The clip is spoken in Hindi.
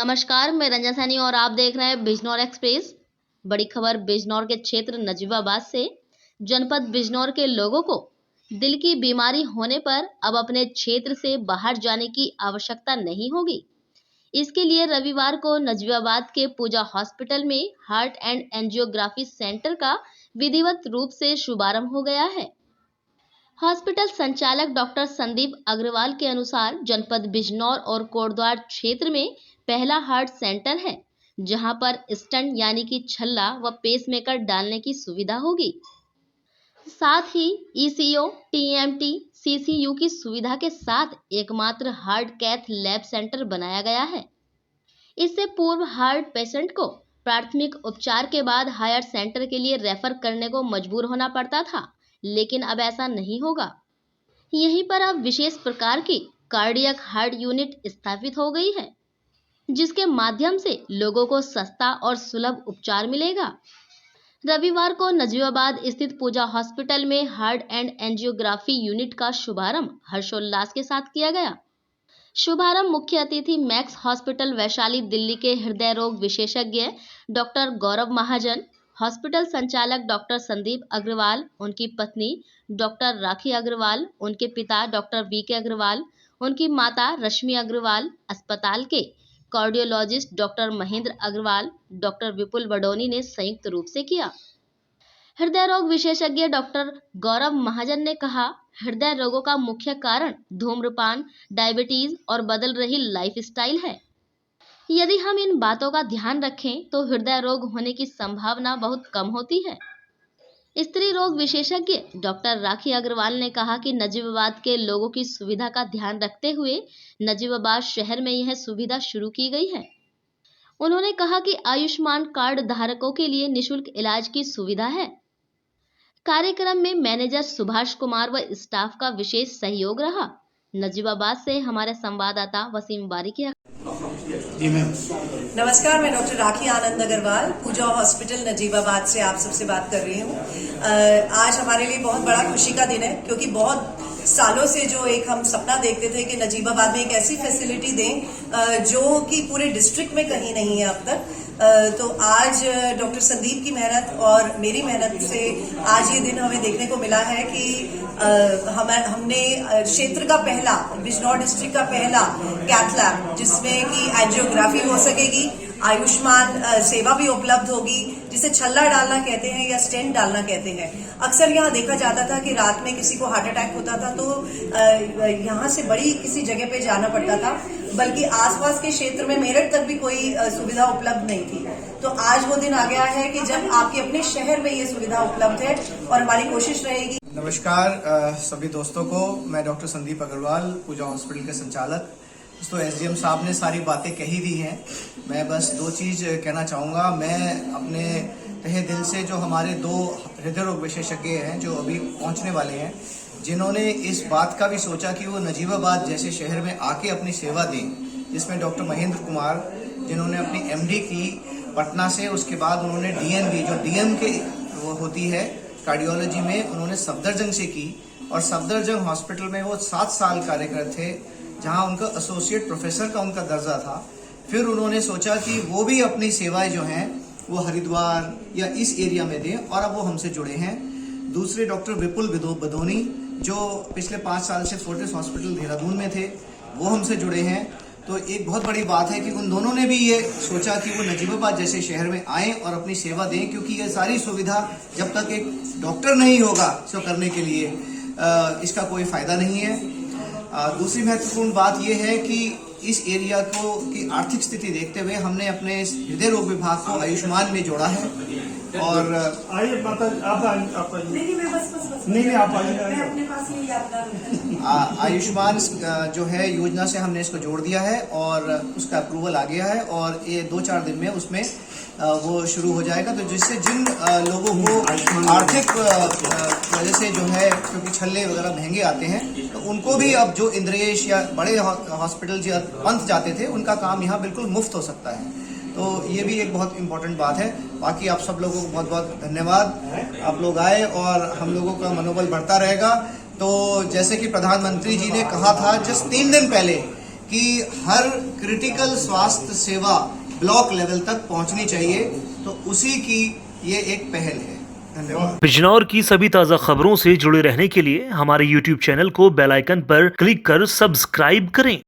नमस्कार, मैं रंजना सैनी और आप देख रहे हैं बिजनौर एक्सप्रेस। बड़ी खबर बिजनौर के क्षेत्र नजीबाबाद से। जनपद बिजनौर के लोगों को दिल की बीमारी होने पर अब अपने क्षेत्र से बाहर जाने की आवश्यकता नहीं होगी। इसके लिए रविवार को नजीबाबाद के पूजा हॉस्पिटल में हार्ट एंड एंजियोग्राफी सेंटर का विधिवत रूप से शुभारंभ हो गया है। हॉस्पिटल संचालक डॉक्टर संदीप अग्रवाल के अनुसार जनपद बिजनौर और कोटद्वार क्षेत्र में पहला हार्ट सेंटर है, जहां पर स्टंट यानी कि छल्ला व पेसमेकर डालने की सुविधा होगी। साथ ही ईसीओ, टीएमटी, सीसीयू की सुविधा के साथ एकमात्र हार्ट कैथ लैब सेंटर बनाया गया है। इससे पूर्व हार्ट पेशेंट को प्राथमिक उपचार के बाद हायर सेंटर के लिए रेफर करने को मजबूर होना पड़ता था, लेकिन अब ऐसा नहीं होगा। यहीं पर अब विशेष प्रकार की कार्डियक हार्ट यूनिट स्थापित हो गई है, जिसके माध्यम से लोगों को सस्ता और सुलभ उपचार मिलेगा। रविवार को नजीबाबाद स्थित पूजा हॉस्पिटल में हार्ट एंड एंजियोग्राफी यूनिट का शुभारंभ हर्षोल्लास के साथ किया गया। शुभारंभ मुख्य अतिथि मैक्स हॉस्पिटल वैशाली दिल्ली के हृदय रोग विशेषज्ञ डॉक्टर गौरव महाजन, हॉस्पिटल संचालक डॉक्टर संदीप अग्रवाल, उनकी पत्नी डॉक्टर राखी अग्रवाल, उनके पिता डॉक्टर वीके अग्रवाल, उनकी माता रश्मि अग्रवाल, अस्पताल के cardiologist doctor Mahendra Agarwal, doctor Vipul Badoni ने संयुक्त रूप से किया। हृदय रोग विशेषज्ञ डॉक्टर गौरव महाजन ने कहा, हृदय रोगों का मुख्य कारण धूम्रपान, डायबिटीज और बदल रही लाइफस्टाइल है। यदि हम इन बातों का ध्यान रखें तो हृदय रोग होने की संभावना बहुत कम होती है। स्त्री रोग विशेषज्ञ डॉक्टर राखी अग्रवाल ने कहा कि नजीबाबाद के लोगों की सुविधा का ध्यान रखते हुए नजीबाबाद शहर में यह सुविधा शुरू की गई है। उन्होंने कहा कि आयुष्मान कार्ड धारकों के लिए निःशुल्क इलाज की सुविधा है। कार्यक्रम में मैनेजर सुभाष कुमार व स्टाफ का विशेष सहयोग रहा। नजीबाबाद से हमारे संवाददाता वसीम बारिकी। नमस्कार, मैं डॉक्टर राखी आनंद अग्रवाल पूजा हॉस्पिटल नजीबाबाद से आप सबसे बात कर रही हूँ। आज हमारे लिए बहुत बड़ा खुशी का दिन है, क्योंकि बहुत सालों से जो एक हम सपना देखते थे कि नजीबाबाद में एक ऐसी फैसिलिटी दें जो कि पूरे डिस्ट्रिक्ट में कहीं नहीं है अब तक। तो आज डॉक्टर संदीप की मेहनत और मेरी मेहनत से आज ये दिन हमें देखने को मिला है कि हमने क्षेत्र का पहला, बिजनौर डिस्ट्रिक्ट का पहला कैथ लैब, जिसमें कि एंजियोग्राफी हो सकेगी, आयुष्मान सेवा भी उपलब्ध होगी, जिसे छल्ला डालना कहते हैं या स्टेंट डालना कहते हैं। अक्सर यहाँ देखा जाता था कि रात में किसी को हार्ट अटैक होता था तो यहाँ से बड़ी किसी जगह पे जाना पड़ता था, बल्कि आसपास के क्षेत्र में मेरठ तक भी कोई सुविधा उपलब्ध नहीं थी। तो आज वो दिन आ गया है कि जब आपके अपने शहर में ये सुविधा उपलब्ध है, और हमारी कोशिश रहेगी। नमस्कार सभी दोस्तों को, मैं डॉक्टर संदीप अग्रवाल, पूजा हॉस्पिटल के संचालक। तो एसडीएम साहब ने सारी बातें कही दी हैं। मैं बस दो चीज कहना चाहूँगा। मैं अपने तहे दिल से जो हमारे दो हृदय रोग विशेषज्ञ हैं जो अभी पहुँचने वाले हैं, जिन्होंने इस बात का भी सोचा कि वो नजीबाबाद जैसे शहर में आके अपनी सेवा दें, जिसमें डॉक्टर महेंद्र कुमार, जिन्होंने अपनी एमडी की पटना से, उसके बाद उन्होंने डीएनबी जो डीएम के वो होती है कार्डियोलॉजी में, उन्होंने सफदरजंग से की, और सफदरजंग हॉस्पिटल में वो 7 साल कार्यरत थे, जहां उनका एसोसिएट प्रोफेसर का उनका दर्जा था। फिर उन्होंने सोचा कि वो भी अपनी सेवाएं जो हैं वो हरिद्वार या इस एरिया में दें, और अब वो हमसे जुड़े हैं। दूसरे डॉक्टर विपुल बडोनी, जो पिछले 5 साल से फोर्टिस हॉस्पिटल देहरादून में थे, वो हमसे जुड़े हैं। तो एक बहुत बड़ी बात है कि उन दोनों ने भी ये सोचा कि वो नजीबाबाद जैसे शहर में आएं और अपनी सेवा दें, क्योंकि ये सारी सुविधा जब तक एक डॉक्टर नहीं होगा इसको करने के लिए इसका कोई फायदा नहीं है। दूसरी महत्वपूर्ण बात यह है कि इस एरिया को की आर्थिक स्थिति देखते हुए हमने अपने हृदय रोग विभाग को आयुष्मान में जोड़ा है। और आयुष्मान जो है योजना से हमने इसको जोड़ दिया है और उसका अप्रूवल आ गया है, और ये 2-4 दिन में उसमें वो शुरू हो जाएगा। तो जिससे जिन लोगों को आर्थिक वजह से जो है, क्योंकि छल्ले वगैरह महंगे आते हैं, तो उनको भी अब जो इंद्रेश या बड़े हॉस्पिटल या पंथ जाते थे, उनका काम यहाँ बिल्कुल मुफ्त हो सकता है। तो ये भी एक बहुत इम्पोर्टेंट बात है। बाकी आप सब लोगों को बहुत बहुत धन्यवाद, आप लोग आए और हम लोगों का मनोबल बढ़ता रहेगा। तो जैसे कि प्रधानमंत्री जी ने कहा था जस्ट 3 दिन पहले कि हर क्रिटिकल स्वास्थ्य सेवा ब्लॉक लेवल तक पहुंचनी चाहिए, तो उसी की ये एक पहल है। धन्यवाद। बिजनौर की सभी ताजा खबरों से जुड़े रहने के लिए हमारे YouTube चैनल को बेल आइकन पर क्लिक कर सब्सक्राइब करें।